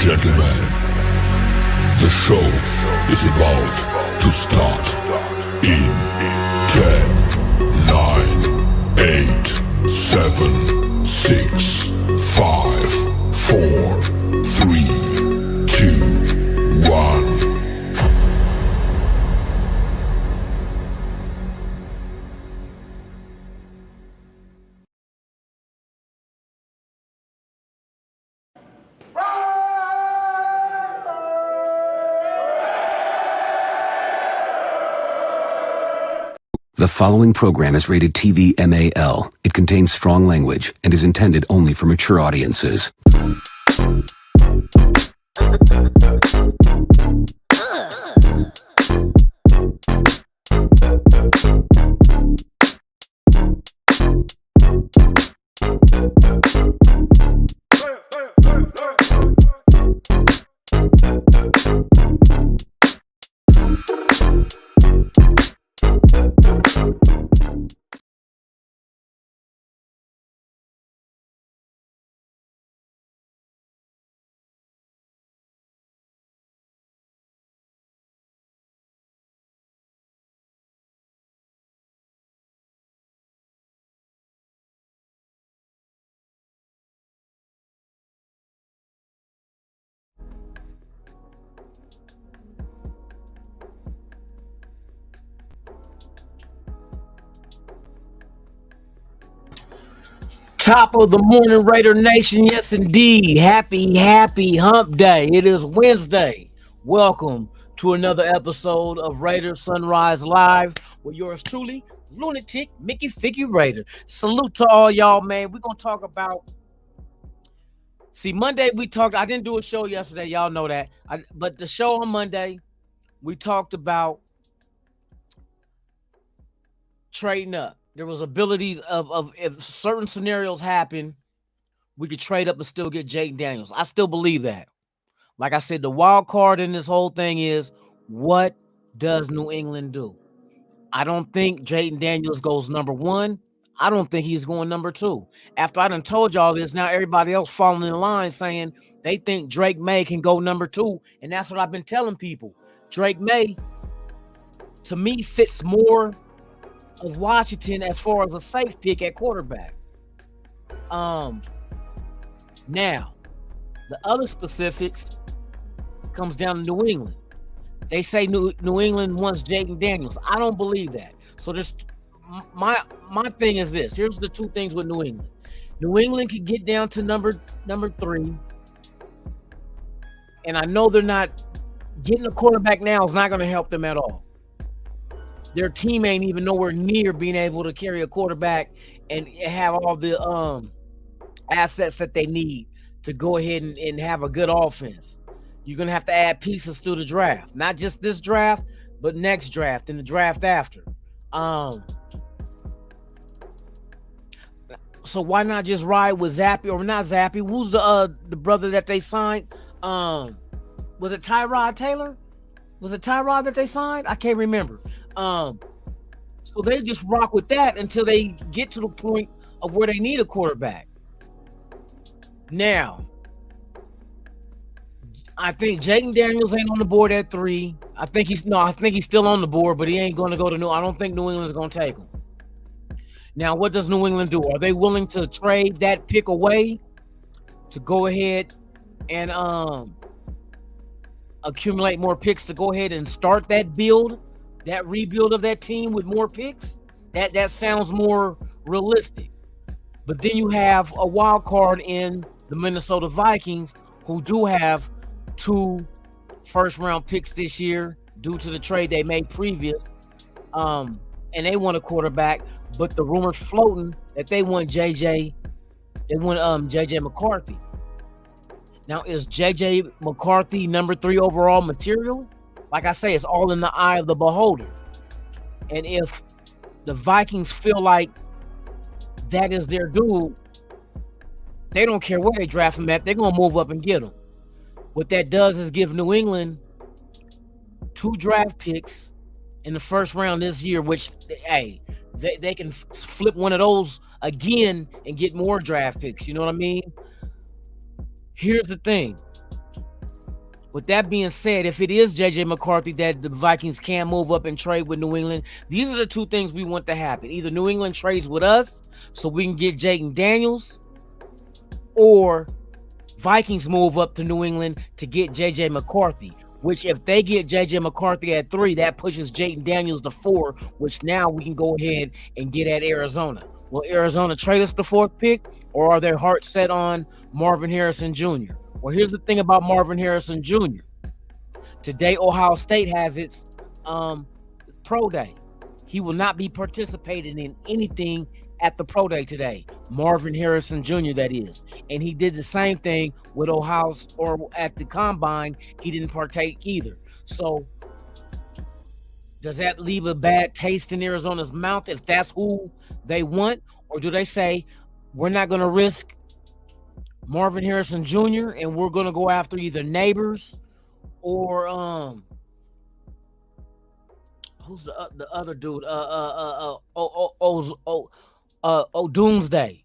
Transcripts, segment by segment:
gentlemen, the show is about to start in 10, 9, 8, 7, 6, 5, 4, 3, 2, 1. The following program is rated TV MAL. It contains strong language and is intended only for mature audiences. Top of the morning, Raider Nation. Yes, indeed. Happy hump day. It is Wednesday. Welcome to another episode of Raider Sunrise Live with yours truly, Lunatik, Mickey Ficky Raider. Salute to all y'all, man. We're going to talk about... See, Monday we talked... I didn't do a show yesterday. Y'all know that. But the show on Monday, we talked about trading up. There was abilities of if certain scenarios happen, we could trade up and still get Jaden Daniels. I still believe that. Like I said, the wild card in this whole thing is, what does New England do? I don't think Jaden Daniels goes number one. I don't think he's going number two. After I done told y'all this, now everybody else falling in line saying they think Drake May can go number two. And that's what I've been telling people. Drake May, to me, fits more of Washington as far as a safe pick at quarterback. Now, the other specifics comes down to New England. They say New England wants Jaden Daniels. I don't believe that. So just my thing is this. Here's the two things with New England. New England can get down to number three. And I know they're not getting a quarterback now is not going to help them at all. Their team ain't even nowhere near being able to carry a quarterback and have all the assets that they need to go ahead and have a good offense. You're going to have to add pieces through the draft. Not just this draft, but next draft and the draft after. So why not just ride with Zappy or not Zappy? Who's the brother that they signed? Was it Tyrod Taylor? Was it Tyrod that they signed? I can't remember. So they just rock with that until they get to the point of where they need a quarterback. Now, I think Jaden Daniels ain't on the board at 3. I think he's still on the board, but he ain't going to go to I don't think New England's going to take him. Now, what does New England do? Are they willing to trade that pick away to go ahead and accumulate more picks to go ahead and start that build? That rebuild of that team with more picks, that sounds more realistic. But then you have a wild card in the Minnesota Vikings, who do have 2 first-round picks this year due to the trade they made previous. And they want a quarterback, but the rumors floating that they want JJ McCarthy. Now, is JJ McCarthy number 3 overall material? Like I say, it's all in the eye of the beholder. And if the Vikings feel like that is their dude, they don't care where they draft him at. They're going to move up and get him. What that does is give New England 2 draft picks in the first round this year, which, hey, they can flip one of those again and get more draft picks. You know what I mean? Here's the thing. With that being said, if it is JJ McCarthy that the Vikings can move up and trade with New England, these are the two things we want to happen. Either New England trades with us so we can get Jaden Daniels, or Vikings move up to New England to get JJ McCarthy, which if they get JJ McCarthy at 3, that pushes Jaden Daniels to 4, which now we can go ahead and get at Arizona. Will Arizona trade us the 4th pick, or are their hearts set on Marvin Harrison Jr.? Well, here's the thing about Marvin Harrison Jr. Today, Ohio State has its pro day. He will not be participating in anything at the pro day today. Marvin Harrison Jr., that is. And he did the same thing with Ohio, or at the combine, he didn't partake either. So does that leave a bad taste in Arizona's mouth if that's who they want? Or do they say, we're not going to risk Marvin Harrison Jr. and we're going to go after either Neighbors or who's the other dude? Doomsday.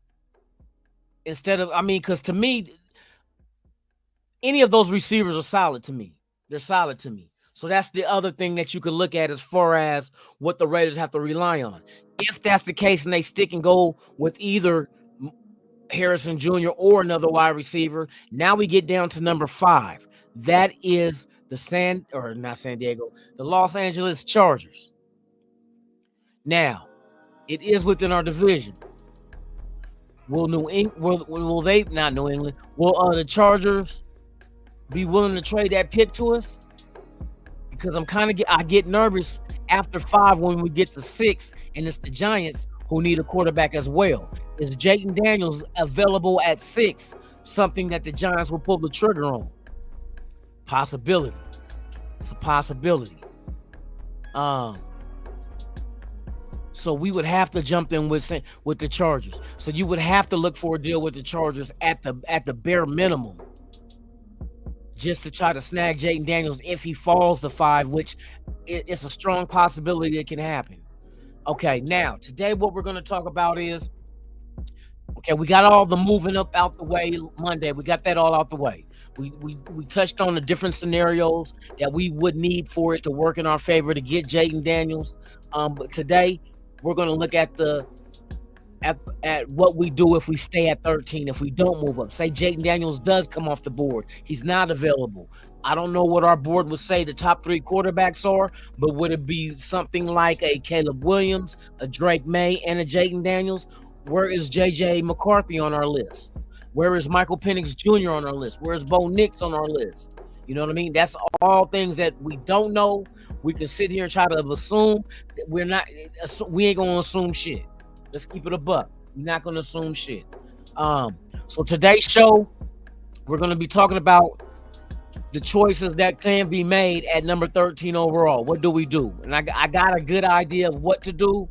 Instead of, because to me, any of those receivers are solid to me. They're solid to me. So that's the other thing that you could look at as far as what the Raiders have to rely on. If that's the case and they stick and go with either Harrison Jr. or another wide receiver, now we get down to number 5. That is the Los Angeles Chargers. Now, it is within our division. Will the Chargers be willing to trade that pick to us? Because I get nervous after 5 when we get to 6, and it's the Giants who need a quarterback as well. Is Jaden Daniels available at 6? Something that the Giants will pull the trigger on? Possibility. It's a possibility. So we would have to jump in with the Chargers. So you would have to look for a deal with the Chargers at the bare minimum, just to try to snag Jaden Daniels if he falls to 5, which it's a strong possibility it can happen. Okay, now today what we're going to talk about is, we got all the moving up out the way Monday. We got that all out the way. We touched on the different scenarios that we would need for it to work in our favor to get Jaden Daniels. But today we're going to look at what we do if we stay at 13, if we don't move up. Say Jaden Daniels does come off the board. He's not available. I don't know what our board would say the top 3 quarterbacks are, but would it be something like a Caleb Williams, a Drake May, and a Jaden Daniels? Where is JJ McCarthy on our list? Where is Michael Penix Jr. on our list? Where is Bo Nix on our list? You know what I mean? That's all things that we don't know. We can sit here and try to assume. We ain't going to assume shit. Let's keep it a buck. We're not going to assume shit. So today's show, we're going to be talking about the choices that can be made at number 13 overall. What do we do? And I got a good idea of what to do,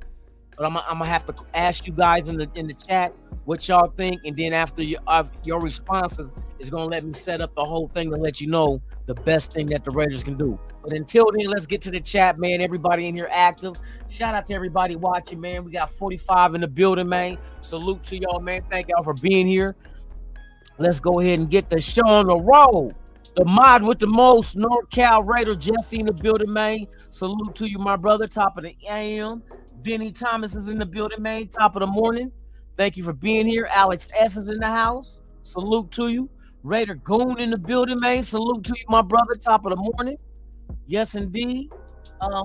but I'm gonna have to ask you guys in the chat what y'all think, and then after your responses is gonna let me set up the whole thing to let you know the best thing that the Raiders can do. But until then, let's get to the chat, man. Everybody in here active. Shout out to everybody watching, man. We got 45 in the building, man. Salute to y'all, man. Thank y'all for being here. Let's go ahead and get the show on the road. The mod with the most, NorCal Raider Jesse in the building, man. Salute to you, my brother. Top of the AM. Vinny Thomas is in the building, man. Top of the morning. Thank you for being here. Alex S is in the house. Salute to you. Raider Goon in the building, man. Salute to you, my brother. Top of the morning. Yes, indeed.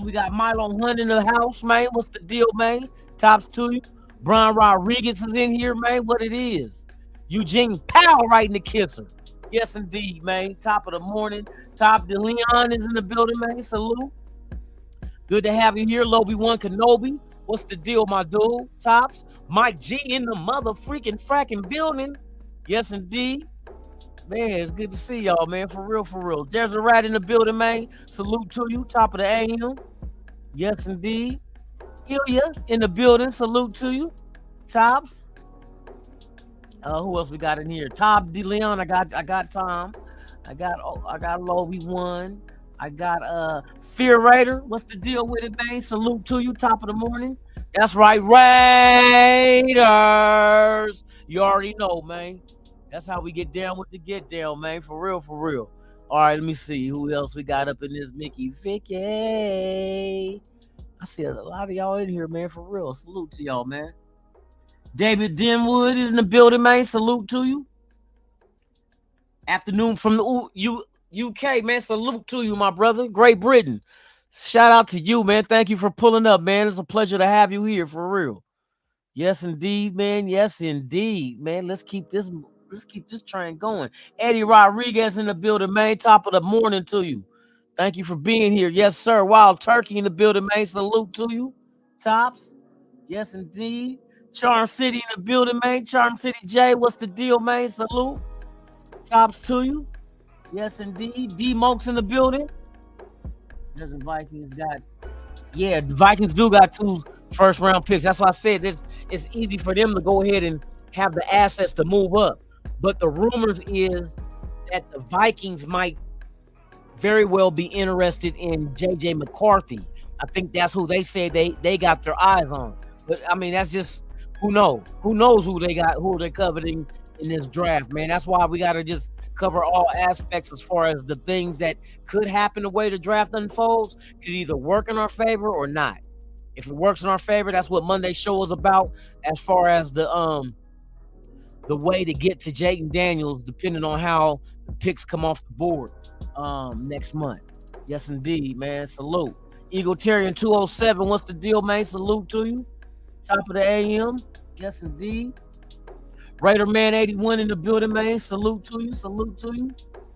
We got Milo Hunt in the house, man. What's the deal, man? Tops to you. Brian Rodriguez is in here, man. What it is. Eugene Powell right in the kisser. Yes, indeed, man. Top of the morning. Top DeLeon is in the building, man. Salute. Good to have you here, Lobby1 Kenobi. What's the deal, my dude? Tops. Mike G in the mother freaking fracking building. Yes, indeed. Man, it's good to see y'all, man. For real, for real. There's a rat in the building, man. Salute to you. Top of the AM. Yes, indeed. Ilya in the building. Salute to you. Tops. Who else we got in here? Top DeLeon. I got Tom. I got Lobby1. I got Fear Raider. What's the deal with it, man? Salute to you. Top of the morning. That's right, Raiders. You already know, man. That's how we get down with the get down, man. For real, for real. All right, let me see who else we got up in this Mickey Vicky. I see a lot of y'all in here, man. For real, salute to y'all, man. David Denwood is in the building, man. Salute to you. Afternoon from the UK, man. Salute to you, my brother. Great Britain. Shout out to you, man. Thank you for pulling up, man. It's a pleasure to have you here, for real. Yes, indeed, man. Yes, indeed, man. Let's keep this train going. Eddie Rodriguez in the building, man. Top of the morning to you. Thank you for being here. Yes, sir. Wild Turkey in the building, man. Salute to you. Tops. Yes, indeed. Charm City in the building, man. Charm City J. What's the deal, man? Salute. Tops to you. Yes, indeed. D Monk's in the building. Doesn't Vikings got? Yeah, the Vikings do got 2 first-round picks. That's why I said it's easy for them to go ahead and have the assets to move up. But the rumors is that the Vikings might very well be interested in JJ McCarthy. I think that's who they say they got their eyes on. But I mean, that's just who knows who they got, who they're coveting in this draft, man. That's why we got to just cover all aspects as far as the things that could happen the way the draft unfolds could either work in our favor or not. If it works in our favor, that's what Monday's show is about, as far as the way to get to Jaden Daniels, depending on how the picks come off the board next month. Yes, indeed, man. Salute. Egotarian 207, what's the deal, man? Salute to you. Top of the AM. Yes, indeed. Raider Man 81 in the building, man. Salute to you. Salute to you.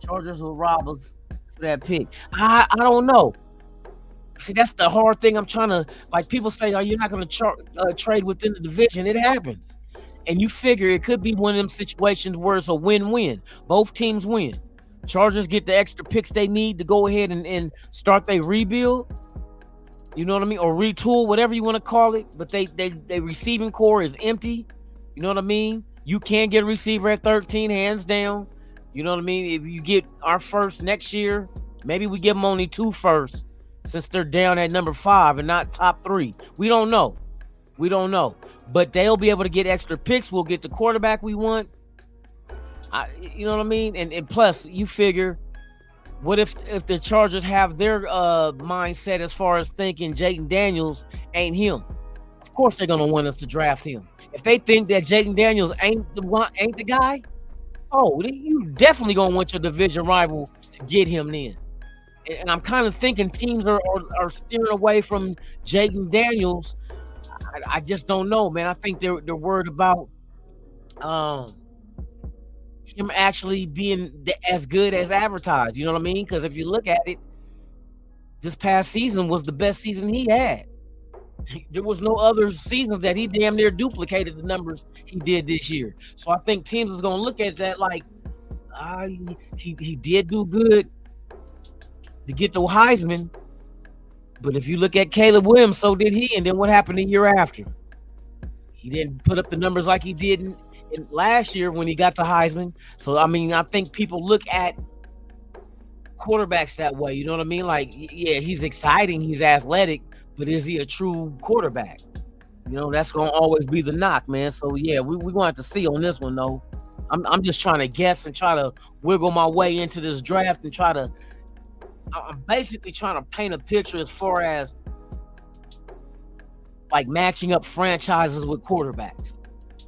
Chargers will rob us for that pick. I don't know. See, that's the hard thing. I'm trying to, like, people say, oh, you're not going to trade within the division. It happens. And you figure it could be one of them situations where it's a win-win. Both teams win. Chargers get the extra picks they need to go ahead and start their rebuild. You know what I mean? Or retool, whatever you want to call it. But they receiving core is empty. You know what I mean? You can get a receiver at 13, hands down. You know what I mean? If you get our first next year, maybe we give them only 2 firsts since they're down at number 5 and not top 3. We don't know. But they'll be able to get extra picks. We'll get the quarterback we want. You know what I mean? And plus, you figure, what if the Chargers have their mindset as far as thinking Jaden Daniels ain't him? Of course they're going to want us to draft him. If they think that Jaden Daniels ain't the guy, you definitely going to want your division rival to get him then. And I'm kind of thinking teams are steering away from Jaden Daniels. I just don't know, man. I think they're worried about him actually being as good as advertised. You know what I mean? Because if you look at it, this past season was the best season he had. There was no other seasons that he damn near duplicated the numbers he did this year. So I think teams is going to look at that like, he did do good to get the Heisman. But if you look at Caleb Williams, so did he. And then what happened the year after? He didn't put up the numbers like he did in last year when he got to Heisman. So, I mean, I think people look at quarterbacks that way. You know what I mean? Like, yeah, he's exciting. He's athletic. But is he a true quarterback? You know, that's going to always be the knock, man. So, yeah, we're going to have to see on this one, though. I'm just trying to guess and try to wiggle my way into this draft and I'm basically trying to paint a picture as far as like matching up franchises with quarterbacks.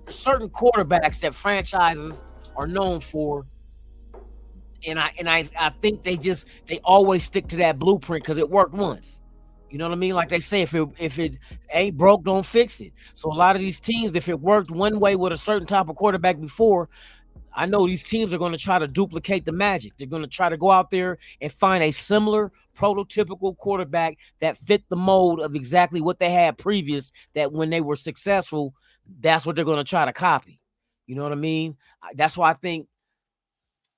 There's certain quarterbacks that franchises are known for, and I think they always stick to that blueprint because it worked once. You know what I mean? Like they say, if it ain't broke, don't fix it. So a lot of these teams, if it worked one way with a certain type of quarterback before, I know these teams are going to try to duplicate the magic. They're going to try to go out there and find a similar prototypical quarterback that fit the mold of exactly what they had previous, that when they were successful, that's what they're going to try to copy. You know what I mean? That's why I think,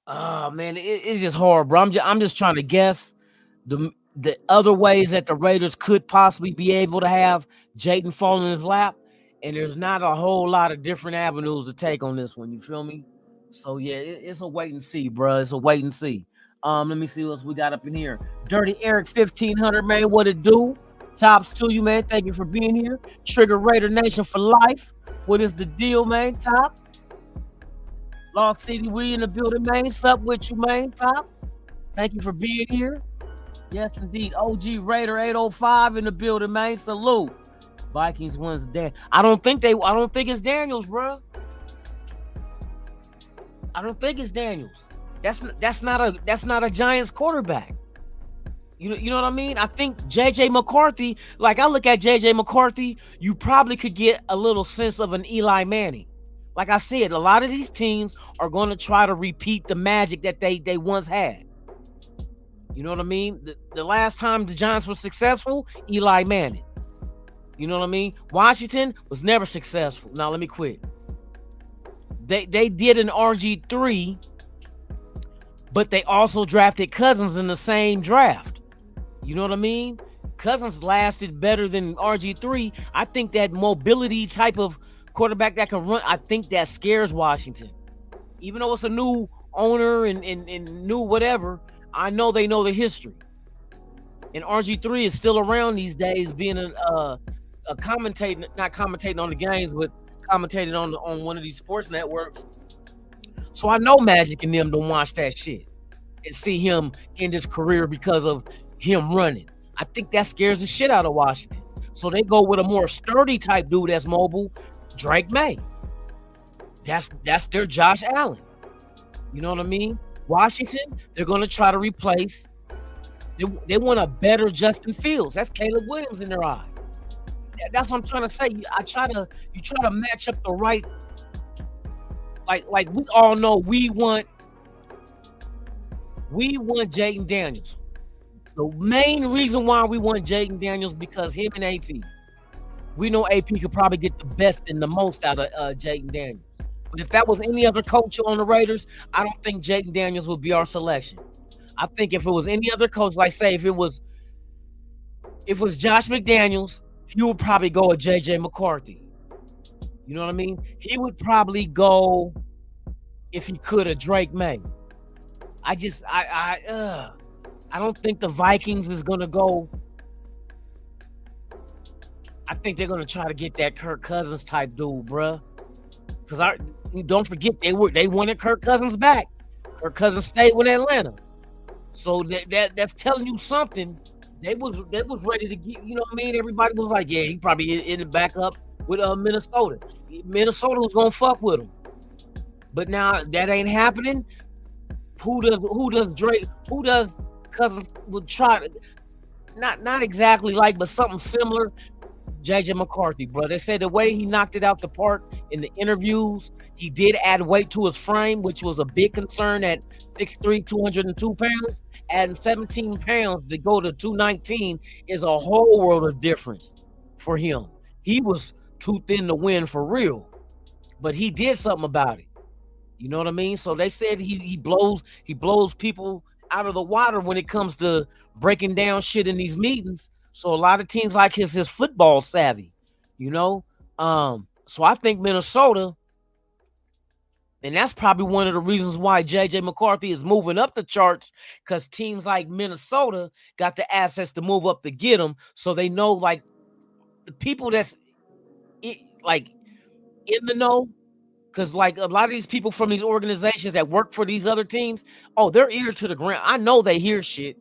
man, it's just hard, bro. I'm just trying to guess the other ways that the Raiders could possibly be able to have Jaden fall in his lap. And there's not a whole lot of different avenues to take on this one. You feel me? So, yeah, it's a wait and see, bro. It's a wait and see. Let me see what else we got up in here. Dirty Eric 1500, man. What it do? Tops to you, man. Thank you for being here. Trigger Raider Nation for life. What is the deal, man? Tops. Lost City, we in the building, man. Sup with you, man. Tops. Thank you for being here. Yes, indeed. OG Raider 805 in the building, man. Salute. Vikings wins Dan. I don't think it's Daniels, bro. I don't think it's Daniels. That's not a Giants quarterback. You know what I mean? I think JJ McCarthy, like I look at JJ McCarthy, you probably could get a little sense of an Eli Manning. Like I said, a lot of these teams are going to try to repeat the magic that they once had. You know what I mean? The last time the Giants were successful, Eli Manning. You know what I mean? Washington was never successful. Now let me quit. They did an RG3, but they also drafted Cousins in the same draft. You know what I mean? Cousins lasted better than RG3. I think that mobility type of quarterback that can run, I think that scares Washington. Even though it's a new owner and new whatever, I know they know the history. And RG3 is still around these days, being a commentating, not commentating on the games, but commentating on one of these sports networks. So I know Magic and them don't watch that shit and see him end his career because of him running. I think that scares the shit out of Washington. So they go with a more sturdy type dude that's mobile, Drake May. That's their Josh Allen. You know what I mean? Washington, they're going to try to replace. They want a better Justin Fields. That's Caleb Williams in their eye. That's what I'm trying to say. You try to match up the right. Like we all know, we want Jaden Daniels. The main reason why we want Jaden Daniels because him and AP. We know AP could probably get the best and the most out of Jaden Daniels. But if that was any other coach on the Raiders, I don't think Jaden Daniels would be our selection. I think if it was any other coach, like say if it was Josh McDaniels, he would probably go with JJ McCarthy. You know what I mean? He would probably go, if he could, a Drake May. I don't think the Vikings is gonna go. I think they're gonna try to get that Kirk Cousins type dude, bruh. Because don't forget they wanted Kirk Cousins back. Kirk Cousins stayed with Atlanta, so that's telling you something. They was ready to get. You know what I mean? Everybody was like, yeah, he probably ended back up with Minnesota. Minnesota was gonna fuck with him, but now that ain't happening. Who does Cousins would try to not exactly like, but something similar. JJ McCarthy, bro. They said the way he knocked it out the park in the interviews, he did add weight to his frame, which was a big concern at 6'3", 202 pounds. Adding 17 pounds to go to 219 is a whole world of difference for him. He was too thin to win for real, but he did something about it. You know what I mean? So they said he blows people out of the water when it comes to breaking down shit in these meetings. So a lot of teams like his football savvy, you know. So I think Minnesota, and that's probably one of the reasons why JJ McCarthy is moving up the charts, because teams like Minnesota got the assets to move up to get him. So they know, like, the people that's like in the know. Because, like, a lot of these people from these organizations that work for these other teams, they're ear to the ground. I know they hear shit.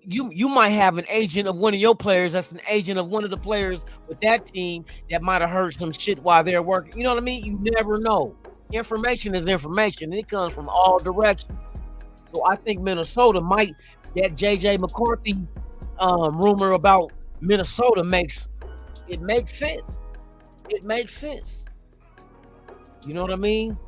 You might have an agent of one of your players that's an agent of one of the players with that team that might have heard some shit while they're working. You know what I mean? You never know. Information is information, and it comes from all directions. So I think Minnesota might, that JJ McCarthy rumor about Minnesota makes sense. It makes sense. You know what I mean?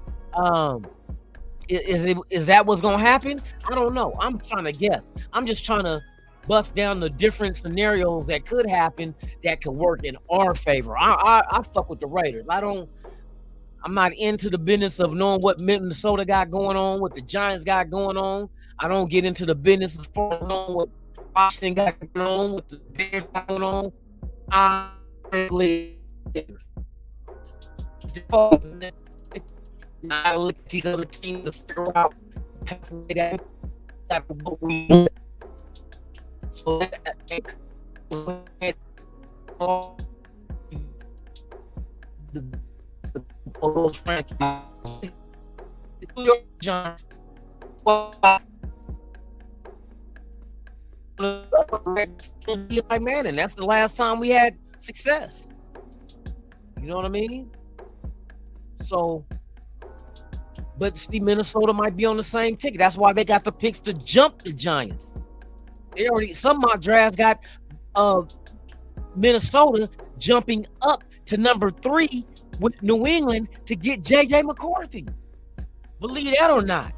Is that what's gonna happen? I don't know. I'm trying to guess. I'm just trying to bust down the different scenarios that could happen that could work in our favor. I fuck with the Raiders. I'm not into the business of knowing what Minnesota got going on, what the Giants got going on. I don't get into the business of knowing what Washington got going on, what the Bears got going on. I look at these other teams to figure out what we want. So those franchises, the New York Giants, Eli Manning. That's the last time we had success. You know what I mean? So, but see, Minnesota might be on the same ticket. That's why they got the picks to jump the Giants. They already, some mock drafts got Minnesota jumping up to number 3 with New England to get JJ McCarthy. Believe that or not.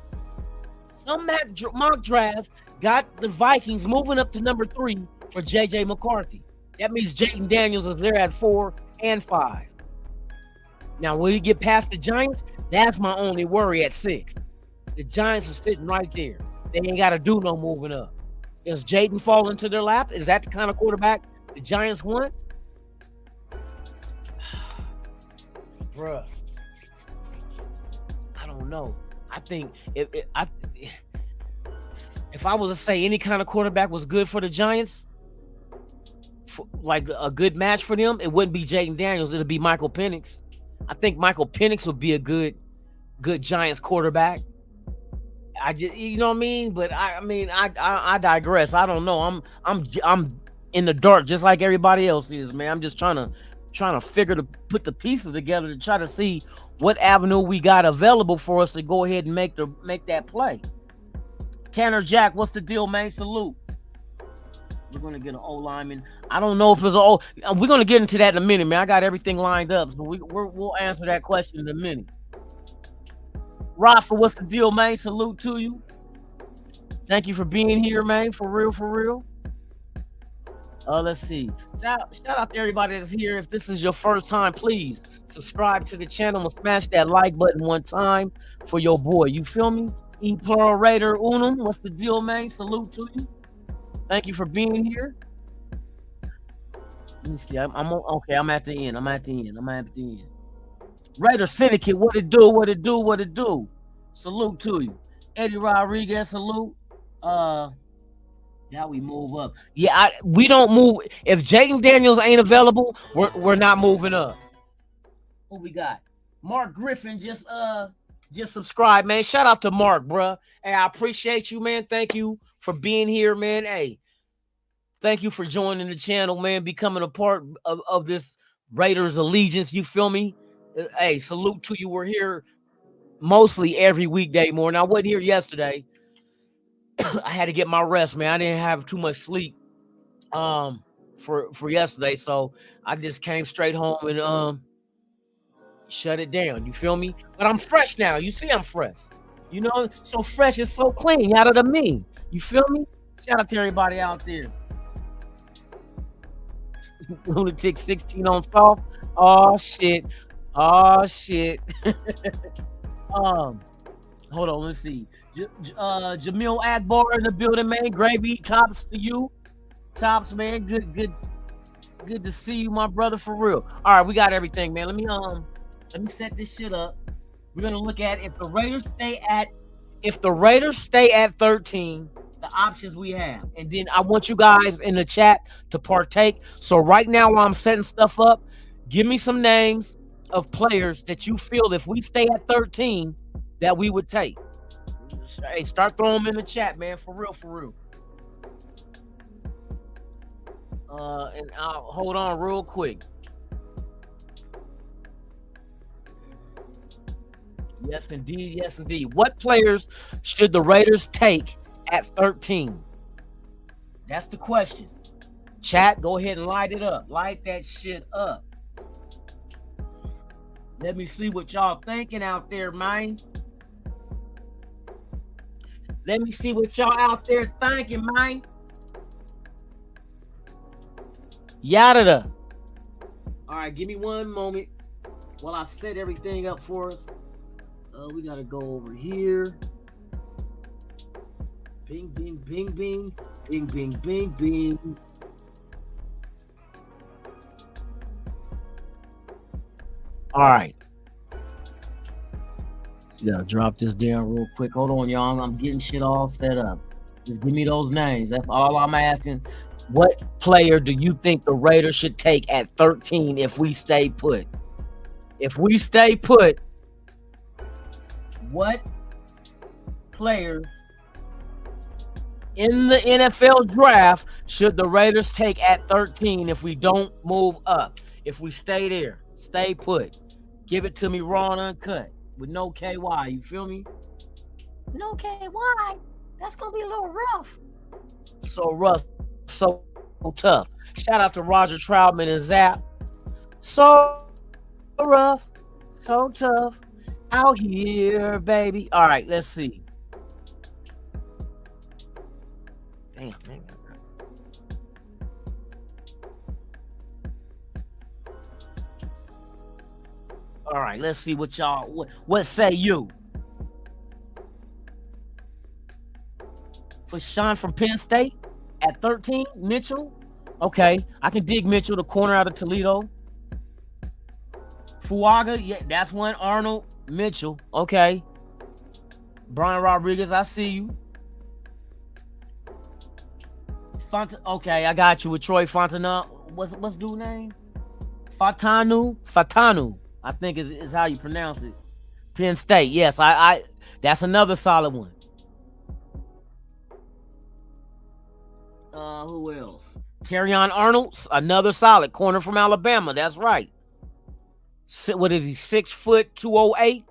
Some mock drafts got the Vikings moving up to number 3 for JJ McCarthy. That means Jaden Daniels is there at 4 and 5. Now, will he get past the Giants? That's my only worry at 6. The Giants are sitting right there. They ain't got to do no moving up. Does Jaden fall into their lap? Is that the kind of quarterback the Giants want? Bruh, I don't know. I think if I was to say any kind of quarterback was good for the Giants, like a good match for them, it wouldn't be Jaden Daniels. It'd be Michael Penix. I think Michael Penix would be a good Giants quarterback. I just, you know what I mean? But I digress. I don't know. I'm in the dark just like everybody else is, man. I'm just trying to figure to put the pieces together to try to see what avenue we got available for us to go ahead and make that play. Tanner Jack, what's the deal, man? Salute. We're gonna get an O lineman. I don't know if it's O. We're gonna get into that in a minute, man. I got everything lined up, so we'll answer that question in a minute. Rafa, what's the deal, man? Salute to you. Thank you for being here, man. For real. Let's see. Shout out to everybody that's here. If this is your first time, please subscribe to the channel and smash that like button one time for your boy. You feel me? E plural Raider Unum. What's the deal, man? Salute to you. Thank you for being here. Let me see. Okay. I'm at the end. Raider Syndicate. What it do? Salute to you. Eddie Rodriguez. Salute. Now we move up. Yeah, we don't move. If Jaden Daniels ain't available, we're not moving up. What we got? Mark Griffin just subscribed, man. Shout out to Mark, bruh. Hey, I appreciate you, man. Thank you for being here, man. Hey, thank you for joining the channel, man. Becoming a part of this Raiders allegiance. You feel me? Hey, salute to you. We're here mostly every weekday morning. I wasn't here yesterday. I had to get my rest, man. I didn't have too much sleep for yesterday, so I just came straight home and shut it down. You feel me? But I'm fresh now. You see, I'm fresh. You know, so fresh and so clean out of the mean. You feel me? Shout out to everybody out there. Lunatik 16 on soft. Oh shit. Hold on, let's see. Jamil Akbar in the building, man. Gravy, tops to you. Tops, man. Good to see you, my brother, for real. All right, we got everything, man. Let me set this shit up. We're gonna look at if the Raiders stay at 13, the options we have. And then I want you guys in the chat to partake. So right now while I'm setting stuff up, give me some names of players that you feel if we stay at 13 that we would take. Hey, start throwing them in the chat, man. For real. And I'll hold on real quick. Yes, indeed. What players should the Raiders take at 13? That's the question. Chat, go ahead and light it up. Light that shit up. Let me see what y'all thinking out there, man. Let me see what y'all out there thinking, man. Yada. All right, give me one moment while I set everything up for us. We gotta go over here. Bing, bing, bing, bing. Bing, bing, bing, bing. All right. You gotta drop this down real quick. Hold on, y'all. I'm getting shit all set up. Just give me those names. That's all I'm asking. What player do you think the Raiders should take at 13 if we stay put? If we stay put, what players in the NFL draft should the Raiders take at 13 if we don't move up? If we stay there, stay put, give it to me raw and uncut with no KY. You feel me? No KY. That's gonna be a little rough. So rough, so tough. Shout out to Roger Troutman and Zap. So rough, so tough out here, baby. All right, let's see. Damn, man. All right, let's see what y'all, what say you? For Sean from Penn State at 13, Mitchell. Okay, I can dig Mitchell, the corner out of Toledo. Fuaga, yeah, that's one. Arnold, Mitchell, okay. Brian Rodriguez, I see you. Okay, I got you with Troy Fontana. What's dude name? Fatanu, I think is how you pronounce it. Penn State, yes, I that's another solid one. Who else? Terrion Arnold's another solid corner from Alabama. That's right. What is he? 6 foot 208.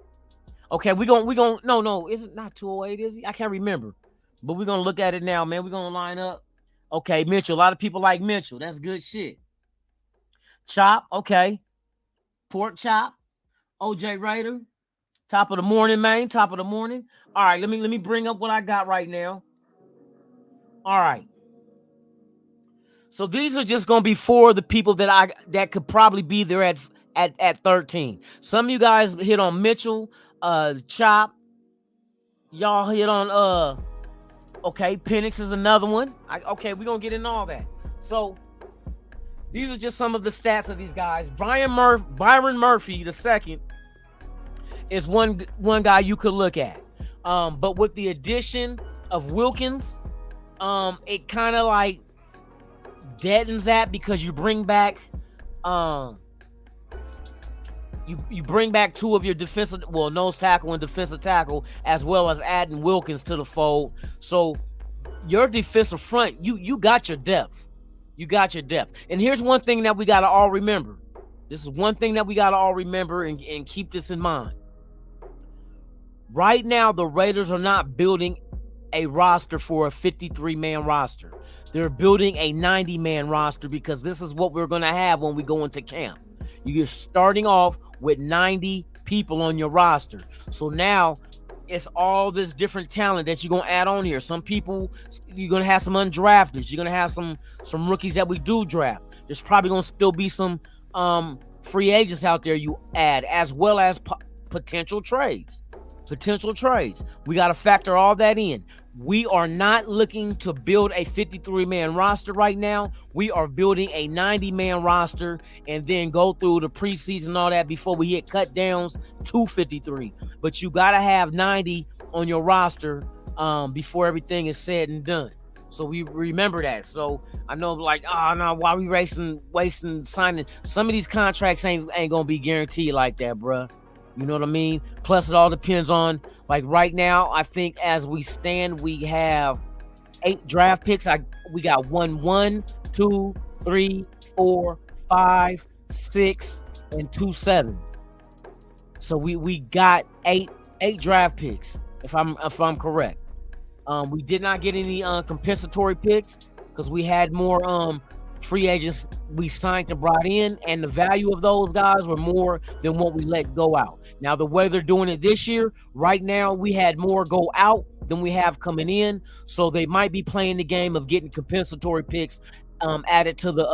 Okay, we gonna no, is it not 208? Is he? I can't remember, but we're gonna look at it now, man. We're gonna line up. Okay, Mitchell. A lot of people like Mitchell. That's good shit. Chop. Okay. Pork chop. OJ Raider. Top of the morning, man. Top of the morning. All right. Let me bring up what I got right now. All right. So these are just gonna be 4 of the people that could probably be there at 13. Some of you guys hit on Mitchell, Chop. Y'all hit on okay, Penix is another one. Okay, we're gonna get into all that. So these are just some of the stats of these guys. Byron Murphy the second is one guy you could look at. But with the addition of Wilkins, it kind of like deadens that because you bring back you bring back 2 of your defensive, nose tackle and defensive tackle, as well as adding Wilkins to the fold. So your defensive front, you got your depth. You got your depth. And here's one thing that we got to all remember. This is one thing that we got to all remember and keep this in mind. Right now, the Raiders are not building a roster for a 53-man roster. They're building a 90-man roster because this is what we're going to have when we go into camp. You're starting off with 90 people on your roster. So now it's all this different talent that you're going to add on here. Some people, you're going to have some undrafted. You're going to have some rookies that we do draft. There's probably going to still be some free agents out there you add, as well as potential trades. We got to factor all that in. We are not looking to build a 53-man roster right now. We are building a 90-man roster and then go through the preseason and all that before we hit cut downs to 53. But you got to have 90 on your roster before everything is said and done. So we remember that. So I know, like, oh no, why we wasting signing? Some of these contracts ain't gonna be guaranteed like that, bruh. You know what I mean? Plus, it all depends on, like, right now, I think as we stand, we have 8 draft picks. We got 1, 2, 3, 4, 5, 6, and 2 7s. So we got 8 draft picks, if I'm correct. We did not get any compensatory picks because we had more free agents we signed and brought in, and the value of those guys were more than what we let go out. Now, the way they're doing it this year, right now, we had more go out than we have coming in, so they might be playing the game of getting compensatory picks added to the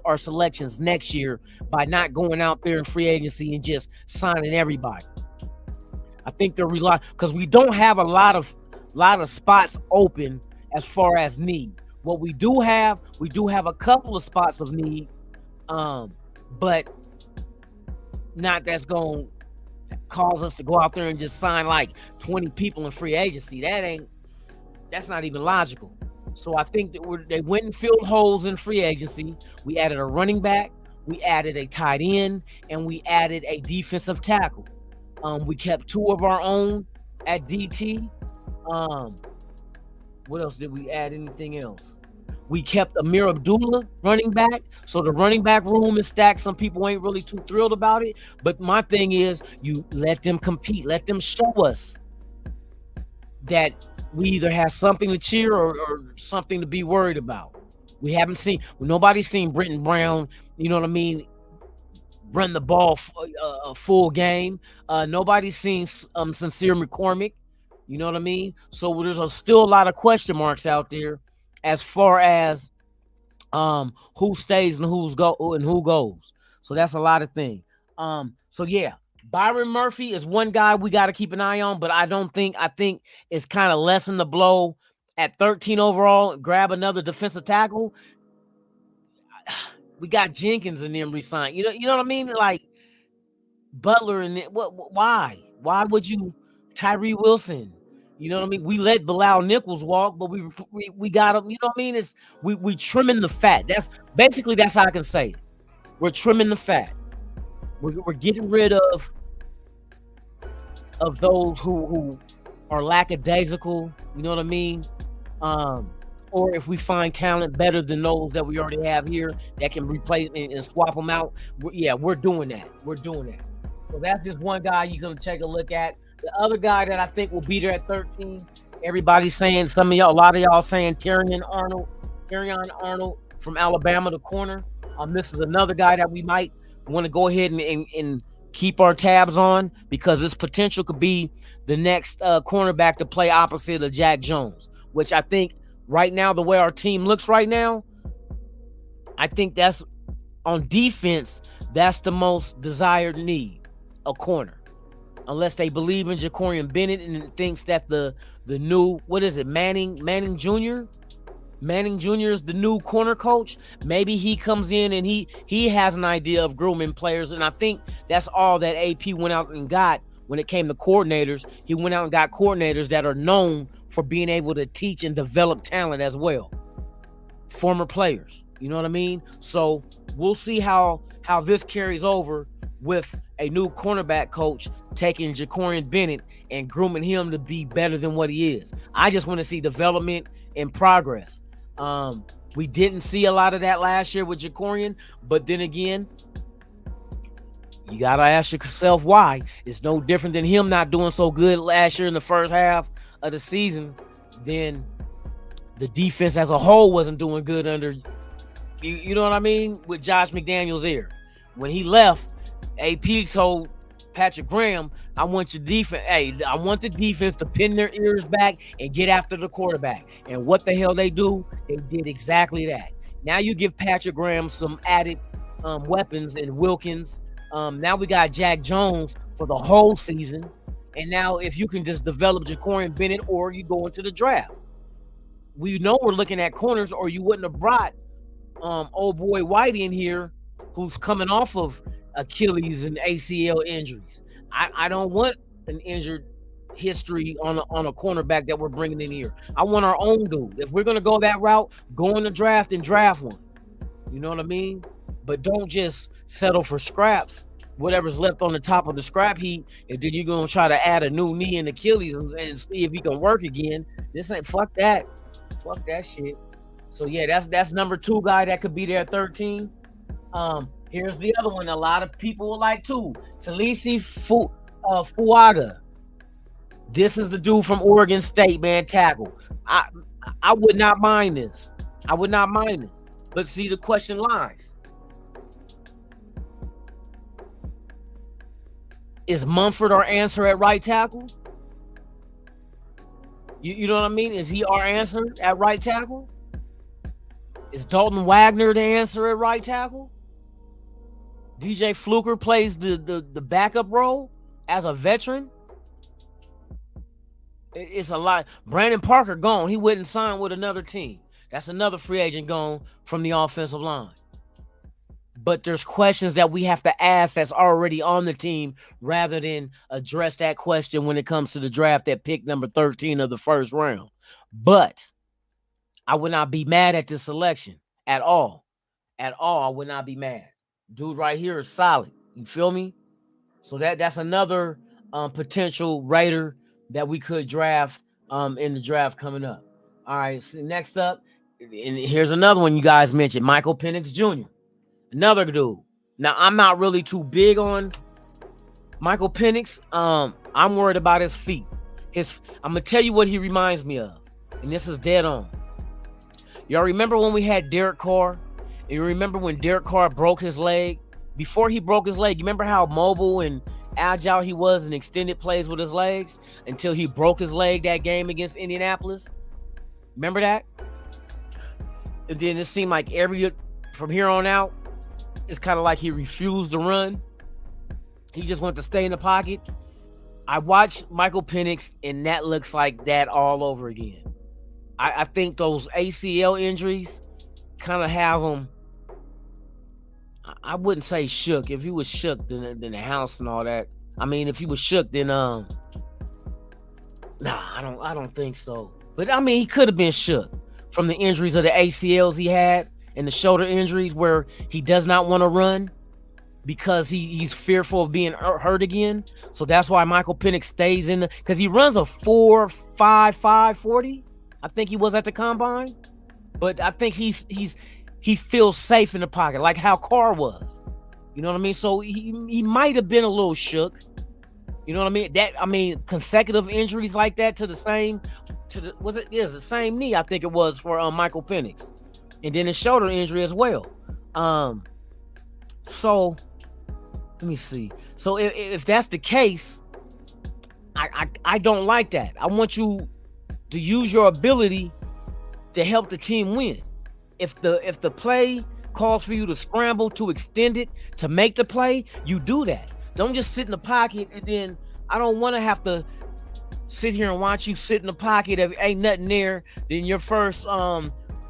our selections next year by not going out there in free agency and just signing everybody. I think they're relying, because we don't have a lot of spots open as far as need. What we do have a couple of spots of need, but not that's going to cause us to go out there and just sign like 20 people in free agency. That's not even logical. So I think that they went and filled holes in free agency. We added a running back, we added a tight end, and we added a defensive tackle. We kept 2 of our own at DT. What else did we add? Anything else? We kept Amir Abdullah running back. So the running back room is stacked. Some people ain't really too thrilled about it. But my thing is, you let them compete. Let them show us that we either have something to cheer or something to be worried about. We haven't seen, nobody's seen Britton Brown, you know what I mean, run the ball a full game. Nobody's seen Sincere McCormick, you know what I mean? So there's still a lot of question marks out there as far as who stays and who goes. So that's a lot of things. So yeah, Byron Murphy is one guy we got to keep an eye on, but I think it's kind of lessen the blow at 13 overall. Grab another defensive tackle. We got Jenkins and them resign. You know what I mean? Like Butler and why would you Tyree Wilson? You know what I mean? We let Bilal Nichols walk, but we got him. You know what I mean? It's we trimming the fat. That's how I can say it. We're trimming the fat. We're getting rid of those who are lackadaisical. You know what I mean? Or if we find talent better than those that we already have here that can replace and swap them out, we're doing that. We're doing that. So that's just one guy you're gonna take a look at. The other guy that I think will be there at 13, everybody's saying, a lot of y'all saying Terrion Arnold from Alabama, the corner. This is another guy that we might want to go ahead and keep our tabs on, because this potential could be the next cornerback to play opposite of Jack Jones, which I think right now, the way our team looks right now, I think that's on defense, that's the most desired need, a corner. Unless they believe in Jacorian Bennett and thinks that the new, Manning Jr.? Manning Jr. is the new corner coach. Maybe he comes in and he has an idea of grooming players. And I think that's all that AP went out and got when it came to coordinators. He went out and got coordinators that are known for being able to teach and develop talent as well. Former players. You know what I mean? So we'll see how this carries over with a new cornerback coach taking Jacorian Bennett and grooming him to be better than what he is. I just want to see development and progress. We didn't see a lot of that last year with Jacorian, but then again, you got to ask yourself why. It's no different than him not doing so good last year in the first half of the season. Then the defense as a whole wasn't doing good under, you know what I mean, with Josh McDaniels here. When he left, AP told Patrick Graham, I want your defense. Hey, I want the defense to pin their ears back and get after the quarterback. And what the hell they do? They did exactly that. Now you give Patrick Graham some added weapons and Wilkins. Now we got Jack Jones for the whole season. And now if you can just develop Jacorian Bennett, or you go into the draft. We know we're looking at corners, or you wouldn't have brought old boy White in here, who's coming off of Achilles and ACL injuries. I don't want an injured history on a cornerback that we're bringing in here. I want our own dude. If we're gonna go that route, go in the draft and draft one. You know what I mean? But don't just settle for scraps. Whatever's left on the top of the scrap heap, and then you're gonna try to add a new knee and Achilles and see if he can work again. This ain't fuck that shit. So yeah, that's number 2 guy that could be there at 13. Here's the other one a lot of people would like too. Talisi Fuaga. This is the dude from Oregon State, man, tackle. I would not mind this. But see, the question lies. Is Mumford our answer at right tackle? You know what I mean? Is he our answer at right tackle? Is Dalton Wagner the answer at right tackle? DJ Fluker plays the backup role as a veteran. It's a lot. Brandon Parker gone. He wouldn't sign with another team. That's another free agent gone from the offensive line. But there's questions that we have to ask that's already on the team, rather than address that question when it comes to the draft at pick number 13 of the first round. But I would not be mad at this selection at all. At all, I would not be mad. Dude right here is solid. You feel me? So that's another potential Raider that we could draft in the draft coming up. All right. So next up, and here's another one you guys mentioned, Michael Penix Jr. Another dude. Now I'm not really too big on Michael Penix. I'm worried about his feet. I'm gonna tell you what he reminds me of, and this is dead on. Y'all remember when we had Derek Carr? And you remember when Derek Carr broke his leg? Before he broke his leg, you remember how mobile and agile he was in extended plays with his legs until he broke his leg that game against Indianapolis? Remember that? And then it seemed like from here on out, it's kind of like he refused to run. He just wanted to stay in the pocket. I watched Michael Penix, and that looks like that all over again. I think those ACL injuries kind of have him. I wouldn't say shook. If he was shook, then the house and all that. I mean, if he was shook, then nah, I don't think so. But I mean, he could have been shook from the injuries of the ACLs he had and the shoulder injuries where he does not want to run because he's fearful of being hurt again. So that's why Michael Penix stays in because he runs a 4.55 40. I think he was at the combine, but I think he feels safe in the pocket, like how Carr was. You know what I mean? So he might have been a little shook. You know what I mean? Consecutive injuries like that to the same knee, I think it was for Michael Penix, and then his shoulder injury as well. So let me see. So if that's the case, I don't like that. I want you to use your ability to help the team win. If the play calls for you to scramble, to extend it, to make the play, you do that. Don't just sit in the pocket, and then I don't want to have to sit here and watch you sit in the pocket if ain't nothing there. Then your first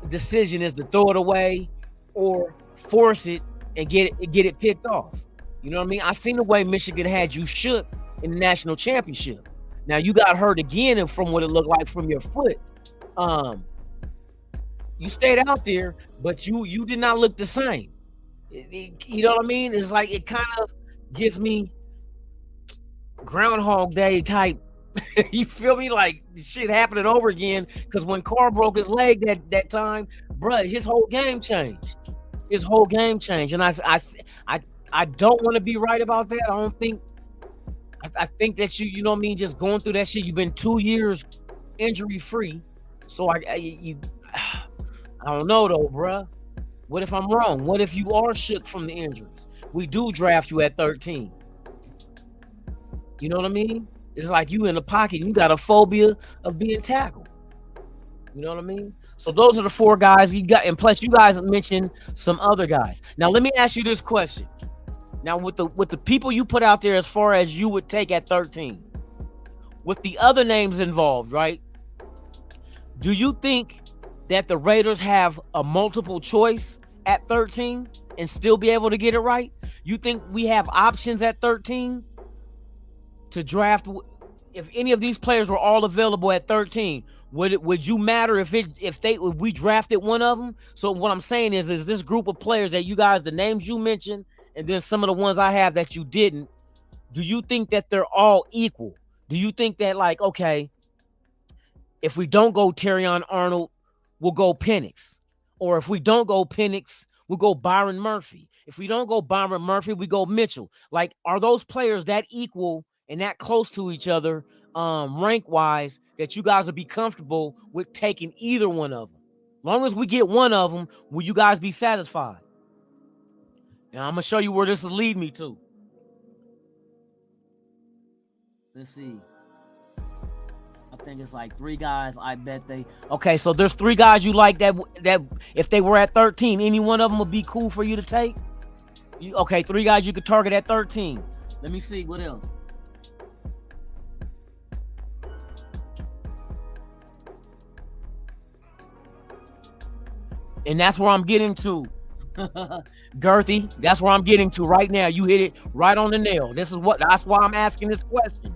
decision is to throw it away or force it and get it picked off. You know what I mean? I seen the way Michigan had you shook in the national championship. Now you got hurt again, and from what it looked like from your foot, you stayed out there, but you did not look the same. You know what I mean? It's like it kind of gives me Groundhog Day type. You feel me? Like shit happening over again. Because when Carr broke his leg that time, bruh, his whole game changed. His whole game changed, and I don't want to be right about that. I don't think. I think that you know what I mean. Just going through that shit. You've been 2 years injury free, so I don't know though, bruh. What if I'm wrong? What if you are shook from the injuries? We do draft you at 13. You know what I mean? It's like you in the pocket. You got a phobia of being tackled. You know what I mean? So those are the 4 guys you got. And plus you guys mentioned some other guys. Now let me ask you this question. Now with the people you put out there as far as you would take at 13, with the other names involved, right? Do you think that the Raiders have a multiple choice at 13 and still be able to get it right? You think we have options at 13 to draft? If any of these players were all available at 13, would you matter if we drafted one of them? So what I'm saying is this group of players that you guys, the names you mentioned, and then some of the ones I have that you didn't, do you think that they're all equal? Do you think that, like, okay, if we don't go Terrion Arnold, we'll go Penix? Or if we don't go Penix, we'll go Byron Murphy. If we don't go Byron Murphy, we go Mitchell. Like, are those players that equal and that close to each other rank-wise that you guys would be comfortable with taking either one of them? As long as we get one of them, will you guys be satisfied? And I'm going to show you where this will lead me to. Let's see. I think it's like 3 guys. I bet they... Okay, so there's 3 guys you like that if they were at 13, any one of them would be cool for you to take? Okay, 3 guys you could target at 13. Let me see. What else? And that's where I'm getting to. Girthy, that's where I'm getting to right now. You hit it right on the nail. That's why I'm asking this question.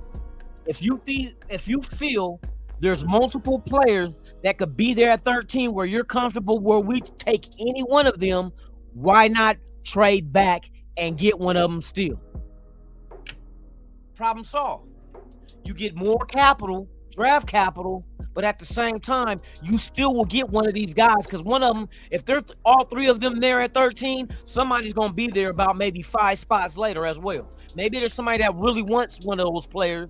If you feel there's multiple players that could be there at 13 where you're comfortable where we take any one of them, why not trade back and get one of them still? Problem solved. You get more capital draft capital, but at the same time, you still will get one of these guys because one of them, if they're all three of them there at 13, somebody's going to be there about maybe 5 spots later as well. Maybe there's somebody that really wants one of those players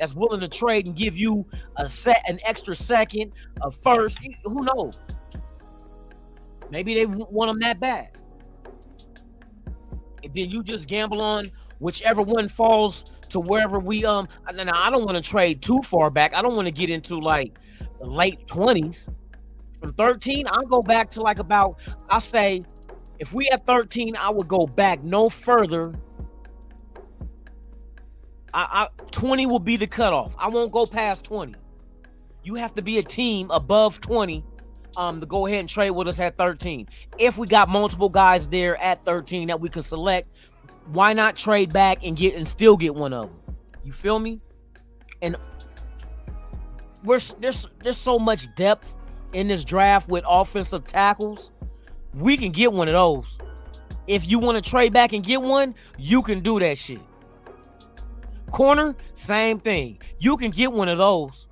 that's willing to trade and give you an extra second, a first. Who knows? Maybe they want them that bad. And then you just gamble on whichever one falls to wherever we now I don't want to trade too far back. I don't want to get into like the late 20s. From 13, I'll go back to like about, I'll say if we at 13, I would go back no further. 20 will be the cutoff. I won't go past 20. You have to be a team above 20 to go ahead and trade with us at 13. If we got multiple guys there at 13 that we can select, why not trade back and still get one of them? You feel me? And there's so much depth in this draft with offensive tackles. We can get one of those. If you want to trade back and get one, you can do that shit. Corner, same thing. You can get one of those.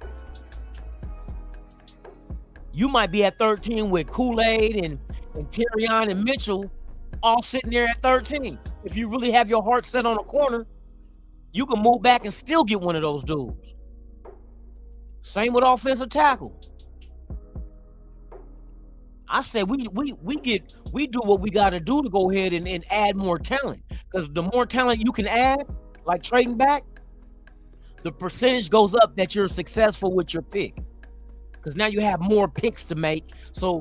You might be at 13 with Kool-Aid and Terrion and Mitchell all sitting there at 13. If you really have your heart set on a corner, you can move back and still get one of those dudes. Same with offensive tackle. I say we do what we got to do to go ahead and add more talent. Because the more talent you can add, like trading back, the percentage goes up that you're successful with your pick. Because now you have more picks to make. So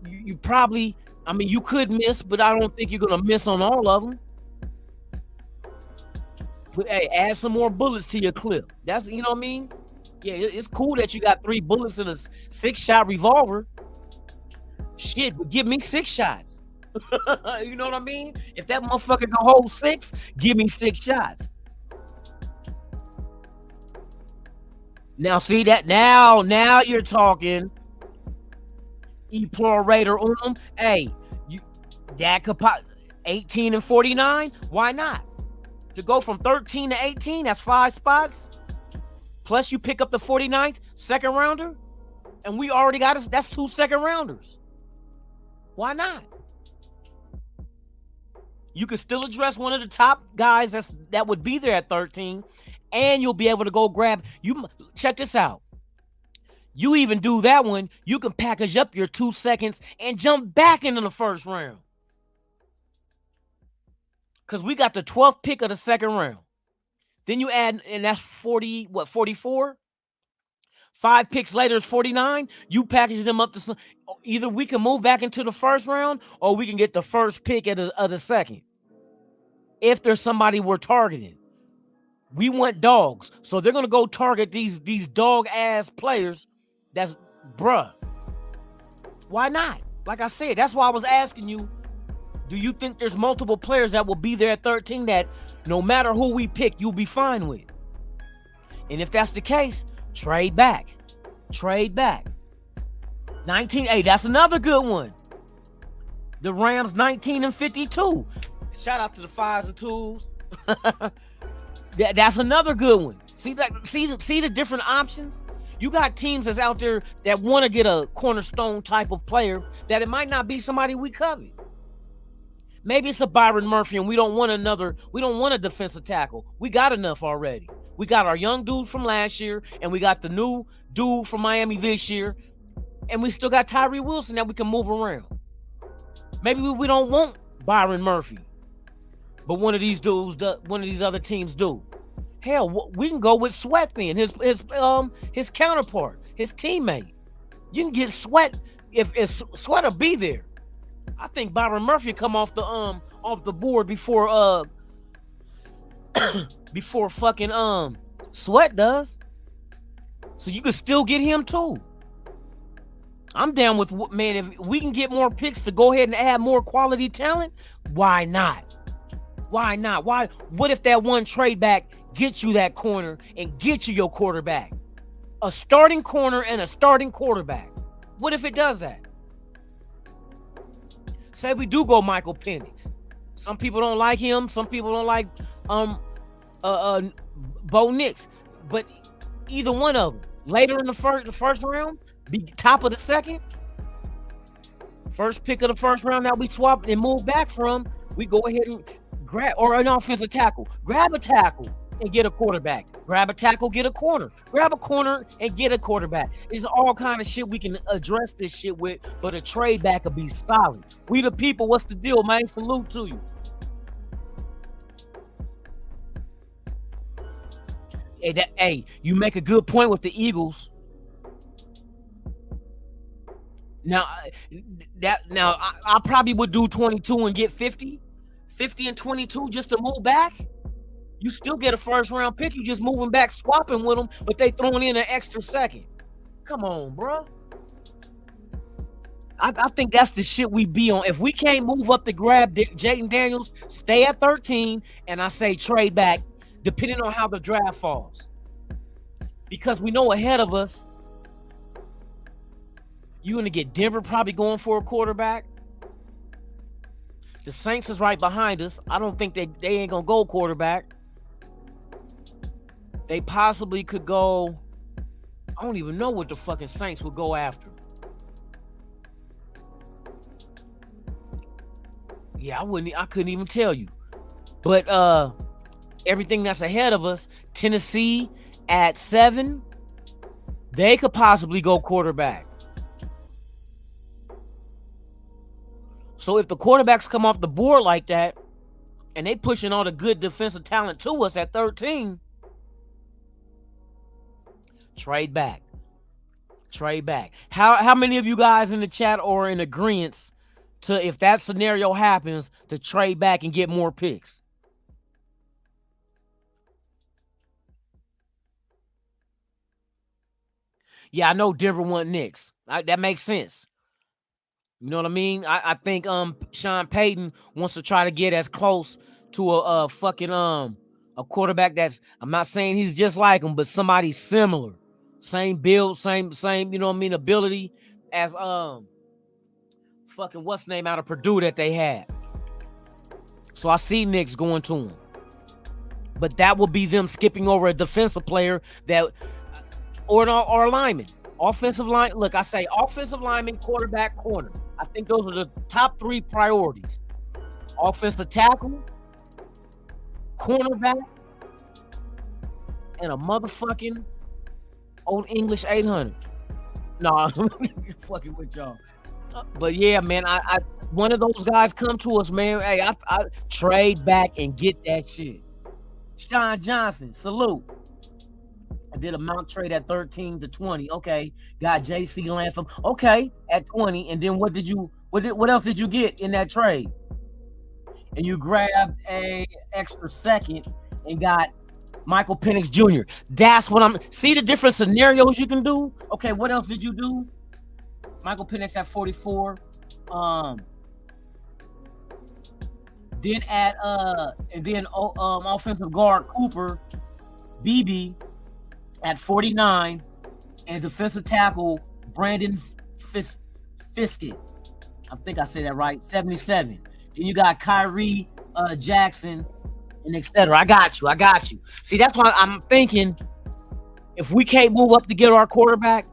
you probably, I mean, you could miss, but I don't think you're going to miss on all of them. But hey, add some more bullets to your clip. That's, you know what I mean? Yeah, it's cool that you got 3 bullets in a 6-shot revolver. Shit, but give me 6 shots. You know what I mean? If that motherfucker can hold 6, give me 6 shots. Now see that? Now you're talking. E plurator unum. Hey, that could pop 18 and 49. Why not? To go from 13 to 18, that's 5 spots. Plus you pick up the 49th second rounder, and we already got us. That's 2 second rounders. Why not? You could still address one of the top guys that would be there at 13, and you'll be able to go grab. You check this out. You even do that one, you can package up your 2 seconds and jump back into the first round. Because we got the 12th pick of the second round. Then you add, and that's 44? 5 picks later is 49. You package them up to either we can move back into the first round or we can get the first pick of the second. If there's somebody we're targeting. We want dogs. So they're going to go target these dog-ass players. That's, bruh. Why not? Like I said, that's why I was asking you, do you think there's multiple players that will be there at 13 that no matter who we pick, you'll be fine with? And if that's the case, trade back. Trade back. 19, hey, that's another good one. The Rams 19 and 52. Shout out to the 5s and 2s. That's another good one. See the different options? You got teams that's out there that want to get a cornerstone type of player that it might not be somebody we covet. Maybe it's a Byron Murphy and we don't want a defensive tackle. We got enough already. We got our young dude from last year and we got the new dude from Miami this year. And we still got Tyree Wilson that we can move around. Maybe we don't want Byron Murphy. But one of these other teams do. Hell, we can go with Sweat then, his counterpart, his teammate. You can get Sweat if Sweat will be there. I think Byron Murphy come off the board before before fucking Sweat does. So you could still get him too. I'm down with, man, if we can get more picks to go ahead and add more quality talent, why not? Why not? What if that one trade back gets you that corner and get you your quarterback? A starting corner and a starting quarterback. What if it does that? Say we do go Michael Penix. Some people don't like him. Some people don't like Bo Nix. But Either one of them. Later in the first round, be top of the second. First pick of the first round that we swap and move back from, we go ahead and grab, or an offensive tackle. Grab a tackle and get a quarterback. Grab a tackle, get a corner. Grab a corner and get a quarterback. It's all kind of shit we can address this shit with, but a trade back will be solid. We the people, what's the deal, man? Salute to you. Hey, you make a good point with the Eagles. Now, I probably would do 22 and get 50 and 22 just to move back. You still get a first round pick. You just moving back, swapping with them, but they throwing in an extra second. Come on, bro. I think that's the shit we be on. If we can't move up to grab Jayden Daniels, stay at 13, and I say trade back, depending on how the draft falls. Because we know ahead of us, you're going to get Denver probably going for a quarterback. The Saints is right behind us. I don't think they ain't going to go quarterback. They possibly could go, I don't even know what the fucking Saints would go after. Yeah, I couldn't even tell you. But everything that's ahead of us, Tennessee at 7, they could possibly go quarterback. So if the quarterbacks come off the board like that, and they pushing all the good defensive talent to us at 13, trade back. Trade back. How many of you guys in the chat are in agreement to, if that scenario happens, to trade back and get more picks? Yeah, I know Denver want Knicks. That makes sense. You know what I mean? I think Sean Payton wants to try to get as close to a fucking a quarterback that's, I'm not saying he's just like him, but somebody similar. Same build, same, you know what I mean, ability as fucking what's name out of Purdue that they had. So I see Knicks going to him. But that will be them skipping over a defensive player that, or a lineman. Offensive line, look, I say offensive lineman, quarterback, corner. I think those are the top 3 priorities. Offensive tackle, cornerback, and a motherfucking Old English 800. No, I'm fucking with y'all. But yeah, man, I one of those guys come to us, man. Hey, I trade back and get that shit. Sean Johnson, salute. I did a mock trade at 13 to 20. Okay, got JC Latham. Okay, at 20, and then what else did you get in that trade? And you grabbed a extra second and got Michael Penix Jr. That's what see the different scenarios you can do. Okay, what else did you do? Michael Penix at 44. Then at offensive guard Cooper Beebe at 49, and defensive tackle Brandon Fiskett. I think I said that right. 77. Then you got Kyrie Jackson and etc. I got you. See, that's why I'm thinking if we can't move up to get our quarterback,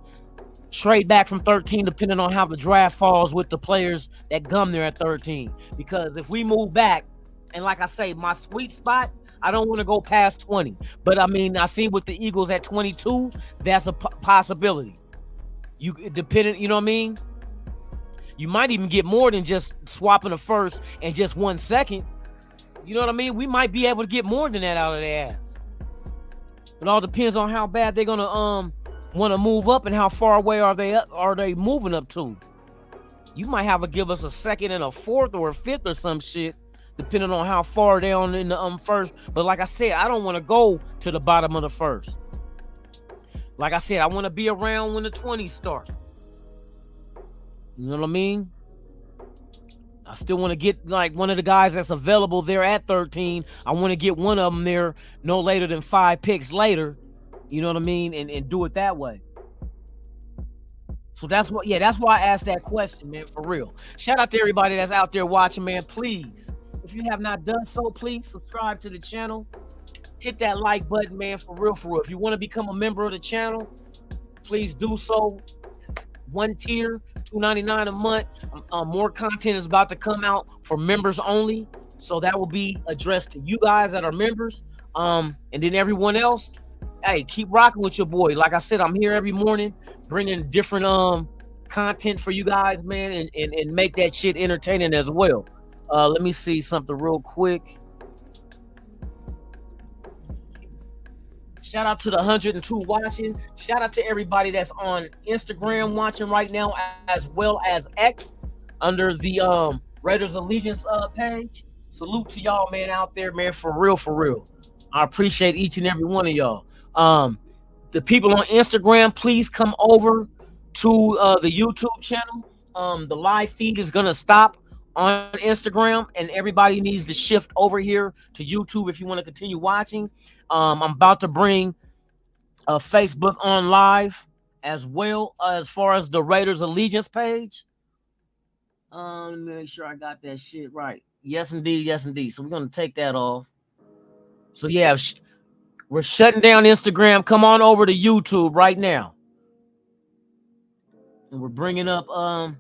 trade back from 13, depending on how the draft falls with the players that come there at 13. Because if we move back, and like I say, my sweet spot, I don't want to go past 20. But I mean, I see with the Eagles at 22, that's a possibility. You dependent, you know what I mean? You might even get more than just swapping a first and just 1 second. You know what I mean? We might be able to get more than that out of their ass. It all depends on how bad they're gonna want to move up and how far away are they moving up to. You might have to give us a second and a fourth or a fifth or some shit, depending on how far down in the first. But like I said, I don't want to go to the bottom of the first. Like I said, I want to be around when the 20s start. You know what I mean? I still want to get like one of the guys that's available there at 13. I want to get one of them there no later than 5 picks later. You know what I mean? And do it that way. So that's why I asked that question, man, for real. Shout out to everybody that's out there watching, man. Please, if you have not done so, please subscribe to the channel. hit that like button, man, for real, for real. If you want to become a member of the channel, please do so. One tier, $2.99 a month. More content is about to come out for members only, so that will be addressed to you guys that are members. And then everyone else, hey, keep rocking with your boy. Like I said, I'm here every morning bringing different content for you guys, man, and make that shit entertaining as well. Let me see something real quick. Shout out to the 102 watching. Shout out to everybody that's on Instagram watching right now, as well as X under the Raiders Allegiance page. Salute to y'all, man, out there, man, for real, for real. I appreciate each and every one of y'all. The people on Instagram, please come over to the YouTube channel. The live feed is gonna stop on Instagram, and everybody needs to shift over here to YouTube if you want to continue watching. I'm about to bring Facebook on live as well, as far as the Raiders Allegiance page. Let me make sure I got that shit right. Yes, indeed. Yes, indeed. So we're going to take that off. So yeah, we're shutting down Instagram. Come on over to YouTube right now. And we're bringing up the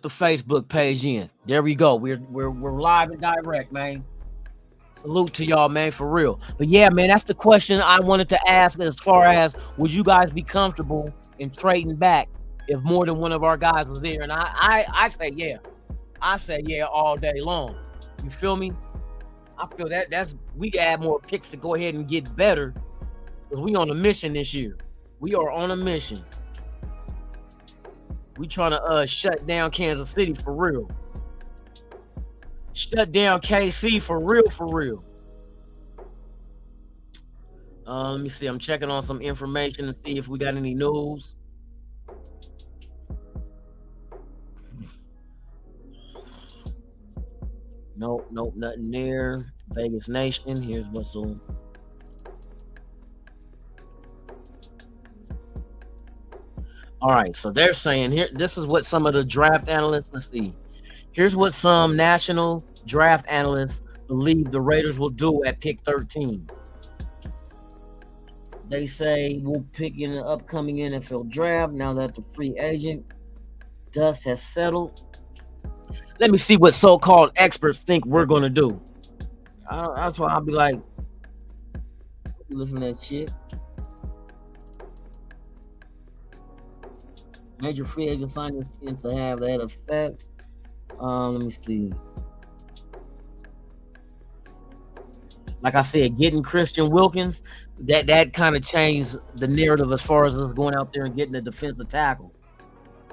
Facebook page in. There we go. We're live and direct, man. Salute to y'all, man, for real. But yeah, man, that's the question I wanted to ask, as far as would you guys be comfortable in trading back if more than one of our guys was there? And I say yeah. I say yeah all day long. You feel me? I feel that's we add more picks to go ahead and get better, because we on a mission this year. We are on a mission. We trying to shut down Kansas City for real. Shut down KC for real, for real. Let me see. I'm checking on some information to see if we got any news. Nope, nothing there. Vegas Nation. Here's what's on. All right, so they're saying here, this is what some of the draft analysts, let's see. Here's what some national draft analysts believe the Raiders will do at pick 13. They say we'll pick in the upcoming NFL draft now that the free agent dust has settled. Let me see what so-called experts think we're going to do. That's why I'll be like, listen to that shit. Major free agent signings tend to have that effect. Let me see. Like I said, getting Christian Wilkins, that kind of changed the narrative as far as us going out there and getting a defensive tackle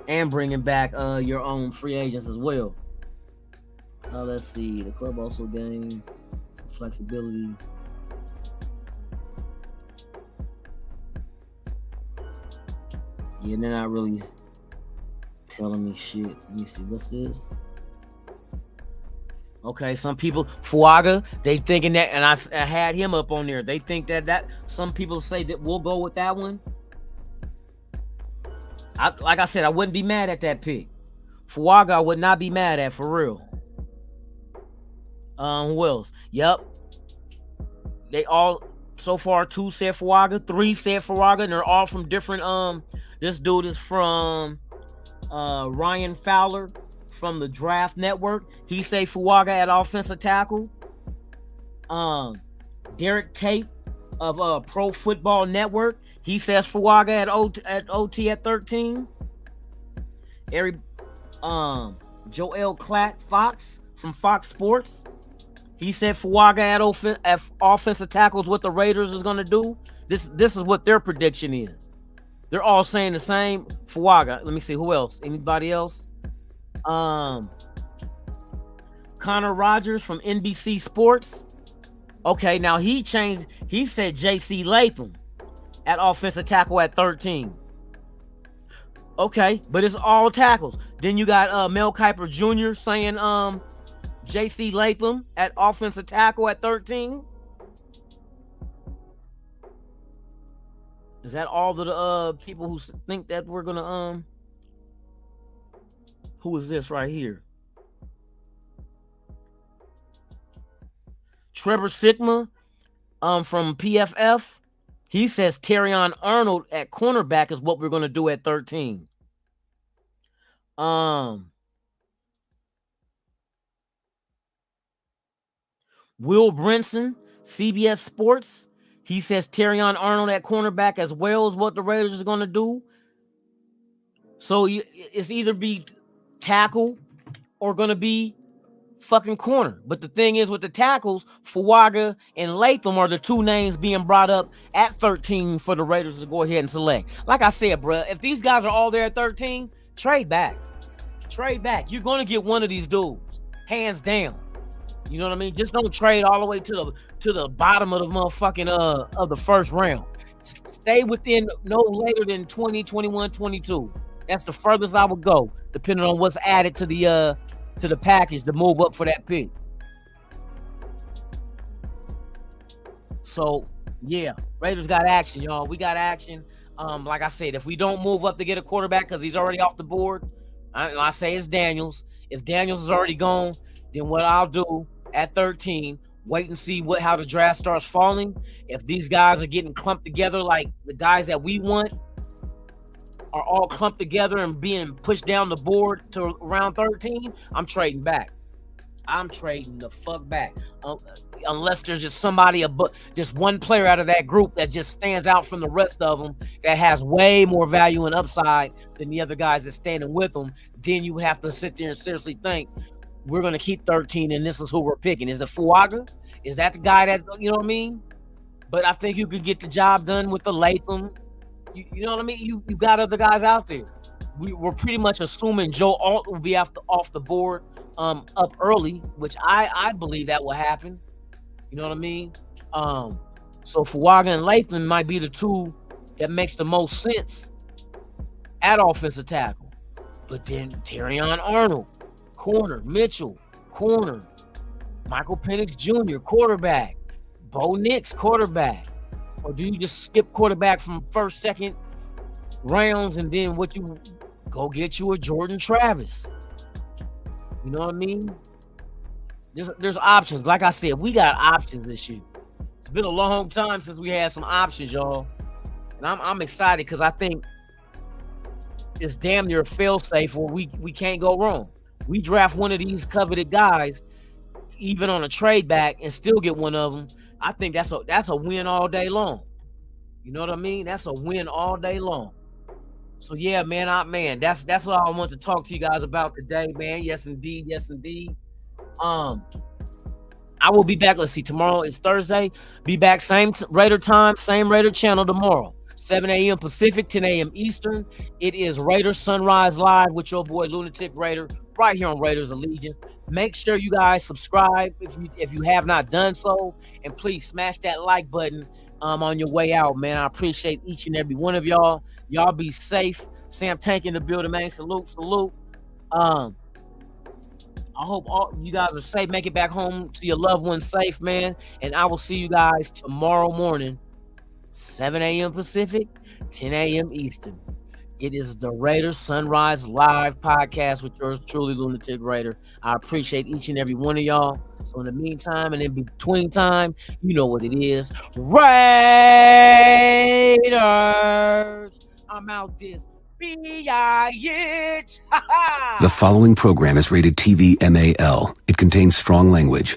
and bringing back your own free agents as well. Let's see. The club also gained some flexibility. Yeah, they're not really telling me shit. Let me see. What's this? Okay, some people, Fuaga, they thinking that, and I had him up on there. They think that some people say that we'll go with that one. Like I said, I wouldn't be mad at that pick. Fuaga, I would not be mad at, for real. Who else? Yep. They all, so far, 2 said Fuaga, 3 said Fuaga, and they're all from different, this dude is from Ryan Fowler from the Draft Network. He say Fuaga at offensive tackle. Derek Tate of Pro Football Network, he says Fuaga at OT at 13. Joel Klatt Fox from Fox Sports, he said Fuaga at offensive tackles. What the Raiders is gonna do. This is what their prediction is. They're all saying the same. Fuaga. Let me see who else. Anybody else? Connor Rogers from NBC Sports. Okay, now he changed. He said J.C. Latham at offensive tackle at 13. Okay, but it's all tackles. Then you got Mel Kiper Jr. saying J.C. Latham at offensive tackle at 13. Is that all the people who think that we're gonna who is this right here? Trevor Sigma from PFF, he says Terrion Arnold at cornerback is what we're going to do at 13. Will Brinson, CBS Sports, he says Terrion Arnold at cornerback as well is what the Raiders are going to do. So it's either be tackle or going to be fucking corner. But the thing is with the tackles, Fuaga and Latham are the two names being brought up at 13 for the Raiders to go ahead and select. Like I said, bro, if these guys are all there at 13, trade back. Trade back. You're going to get one of these dudes, hands down. You know what I mean? Just don't trade all the way to the bottom of the motherfucking of the first round. Stay within no later than 20, 21, 22. That's the furthest I would go, depending on what's added to the package to move up for that pick. So yeah, Raiders got action, y'all. We got action. Like I said, if we don't move up to get a quarterback because he's already off the board, I say it's Daniels. If Daniels is already gone, then what I'll do at 13, wait and see how the draft starts falling. If these guys are getting clumped together like the guys that we want are all clumped together and being pushed down the board to around 13, I'm trading back. I'm trading the fuck back. Unless there's just just one player out of that group that just stands out from the rest of them that has way more value and upside than the other guys that's standing with them, then you would have to sit there and seriously think, we're going to keep 13 and this is who we're picking. Is it Fuaga? Is that the guy that, you know what I mean? But I think you could get the job done with the Latham. You know what I mean? You got other guys out there. We're pretty much assuming Joe Alt will be off the board up early, which I believe that will happen. You know what I mean? So Fuaga and Latham might be the two that makes the most sense at offensive tackle. But then Terrion Arnold, corner, Mitchell, corner, Michael Penix Jr., quarterback, Bo Nix, quarterback. Or do you just skip quarterback from first, second rounds and then what you go get you a Jordan Travis? You know what I mean? There's options. Like I said, we got options this year. It's been a long time since we had some options, y'all. And I'm excited because I think it's damn near a fail-safe where we can't go wrong. We draft one of these coveted guys, even on a trade back, and still get one of them. I think that's a win all day long. You know what I mean? That's a win all day long. So yeah, man, that's what I want to talk to you guys about today, man. Yes, indeed. Yes, indeed. I will be back. Let's see. Tomorrow is Thursday. Be back same Raider time, same Raider channel tomorrow. 7 a.m. Pacific, 10 a.m. Eastern. It is Raider Sunrise Live with your boy Lunatic Raider right here on Raiders Allegiance. Make sure you guys subscribe if you have not done so, and please smash that like button on your way out, man. I appreciate each and every one of y'all. Y'all be safe. Sam Tank in the building, man. Salute. I hope all you guys are safe. Make it back home to your loved ones safe, man. And I will see you guys tomorrow morning, 7 a.m. Pacific, 10 a.m. Eastern. It is the Raider Sunrise Live podcast with yours truly, Lunatic Raider. I appreciate each and every one of y'all. So in the meantime and in between time, you know what it is. Raiders! I'm out this bitch. The following program is rated TV MAL. It contains strong language.